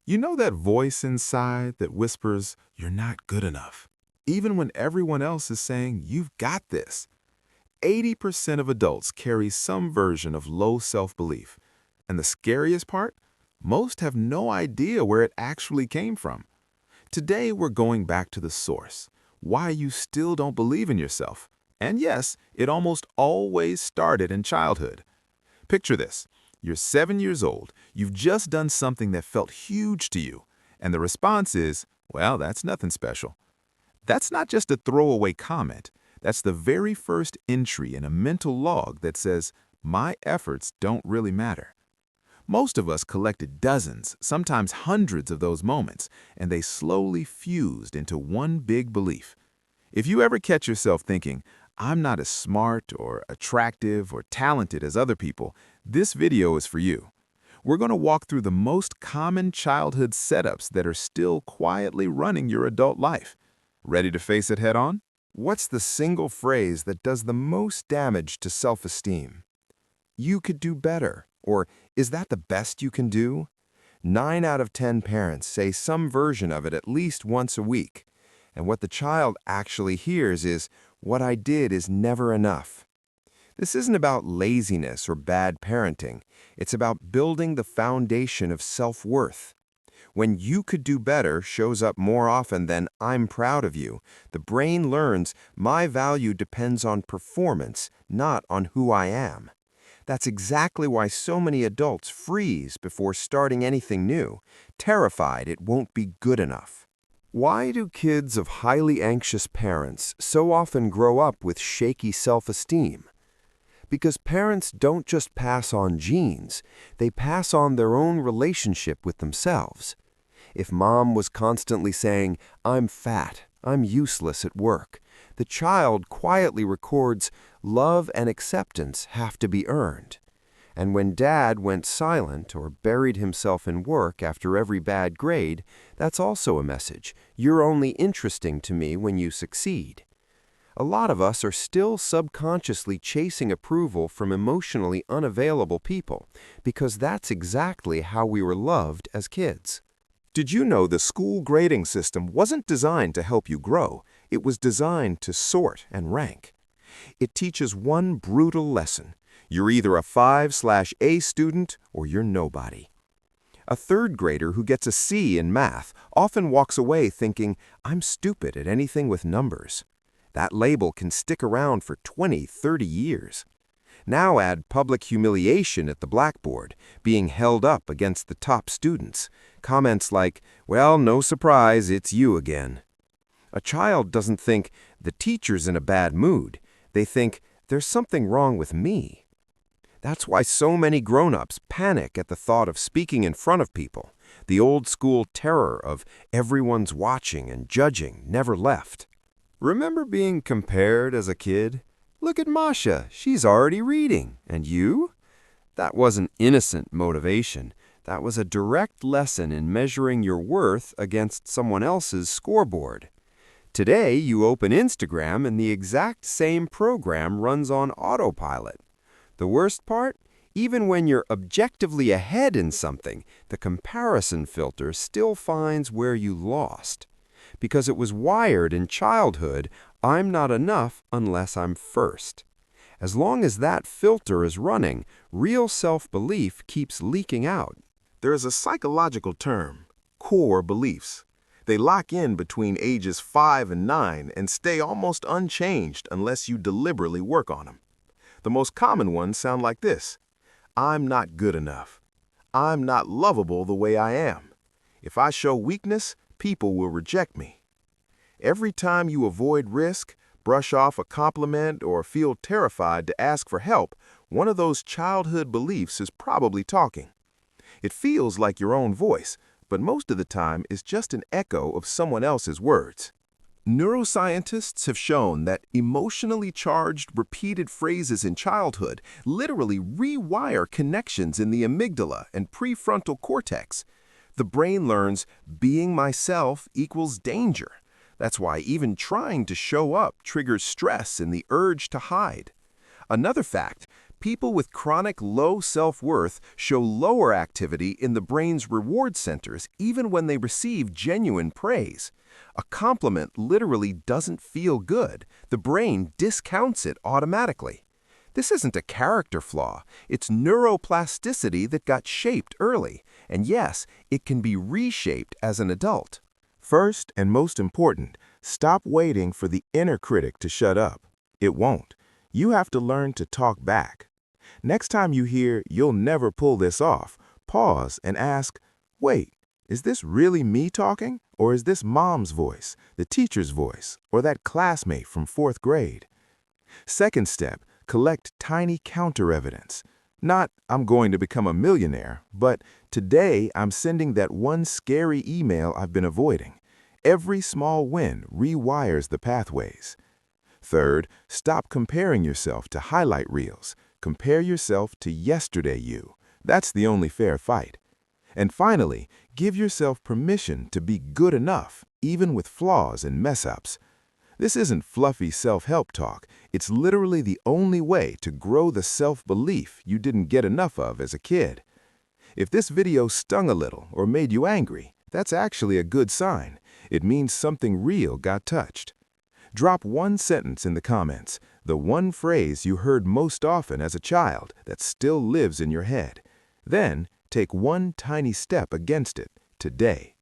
You know that voice inside that whispers, "You're not good enough," even when everyone else is saying, "You've got this." 80% of adults carry some version of low self-belief. And the scariest part? Most have no idea where it actually came from. Today, we're going back to the source, why you still don't believe in yourself. And yes, it almost always started in childhood. Picture this. You're 7 years old, you've just done something that felt huge to you, and the response is, well, that's nothing special. That's not just a throwaway comment. That's the very first entry in a mental log that says, my efforts don't really matter. Most of us collected dozens, sometimes hundreds of those moments, and they slowly fused into one big belief. If you ever catch yourself thinking, I'm not as smart or attractive or talented as other people, this video is for you. We're going to walk through the most common childhood setups that are still quietly running your adult life. Ready to face it head on? What's the single phrase that does the most damage to self-esteem? You could do better, or is that the best you can do? 9 out of 10 parents say some version of it at least once a week. And what the child actually hears is, what I did is never enough. This isn't about laziness or bad parenting. It's about building the foundation of self-worth. When you could do better shows up more often than I'm proud of you, the brain learns my value depends on performance, not on who I am. That's exactly why so many adults freeze before starting anything new, terrified it won't be good enough. Why do kids of highly anxious parents so often grow up with shaky self-esteem? Because parents don't just pass on genes, they pass on their own relationship with themselves. If mom was constantly saying, I'm fat, I'm useless at work, the child quietly records, love and acceptance have to be earned. And when dad went silent or buried himself in work after every bad grade, that's also a message. You're only interesting to me when you succeed. A lot of us are still subconsciously chasing approval from emotionally unavailable people because that's exactly how we were loved as kids. Did you know the school grading system wasn't designed to help you grow? It was designed to sort and rank. It teaches one brutal lesson. You're either a 5/A student or you're nobody. A third grader who gets a C in math often walks away thinking, I'm stupid at anything with numbers. That label can stick around for 20, 30 years. Now add public humiliation at the blackboard, being held up against the top students. Comments like, well, no surprise, it's you again. A child doesn't think, the teacher's in a bad mood. They think, there's something wrong with me. That's why so many grown-ups panic at the thought of speaking in front of people. The old-school terror of everyone's watching and judging never left. Remember being compared as a kid? Look at Masha, she's already reading. And you? That wasn't innocent motivation. That was a direct lesson in measuring your worth against someone else's scoreboard. Today, you open Instagram and the exact same program runs on autopilot. The worst part? Even when you're objectively ahead in something, the comparison filter still finds where you lost. Because it was wired in childhood, I'm not enough unless I'm first. As long as that filter is running, real self-belief keeps leaking out. There is a psychological term, core beliefs. They lock in between ages 5 and 9 and stay almost unchanged unless you deliberately work on them. The most common ones sound like this. I'm not good enough. I'm not lovable the way I am. If I show weakness, people will reject me. Every time you avoid risk, brush off a compliment, or feel terrified to ask for help, one of those childhood beliefs is probably talking. It feels like your own voice, but most of the time is just an echo of someone else's words. Neuroscientists have shown that emotionally charged repeated phrases in childhood literally rewire connections in the amygdala and prefrontal cortex. The brain learns being myself equals danger. That's why even trying to show up triggers stress and the urge to hide. Another fact, People with chronic low self-worth show lower activity in the brain's reward centers even when they receive genuine praise. A compliment literally doesn't feel good. The brain discounts it automatically. This isn't a character flaw. It's neuroplasticity that got shaped early. And yes, it can be reshaped as an adult. First and most important, stop waiting for the inner critic to shut up. It won't. You have to learn to talk back. Next time you hear "you'll never pull this off," pause and ask, wait, is this really me talking? Or is this mom's voice, the teacher's voice, or that classmate from 4th grade? Second step, collect tiny counter-evidence. Not, "I'm going to become a millionaire," but "today I'm sending that one scary email I've been avoiding." Every small win rewires the pathways. Third, stop comparing yourself to highlight reels. Compare yourself to yesterday you. That's the only fair fight. And finally, give yourself permission to be good enough, even with flaws and mess-ups. This isn't fluffy self-help talk. It's literally the only way to grow the self-belief you didn't get enough of as a kid. If this video stung a little or made you angry, that's actually a good sign. It means something real got touched. Drop one sentence in the comments, the one phrase you heard most often as a child that still lives in your head. Then, take one tiny step against it today.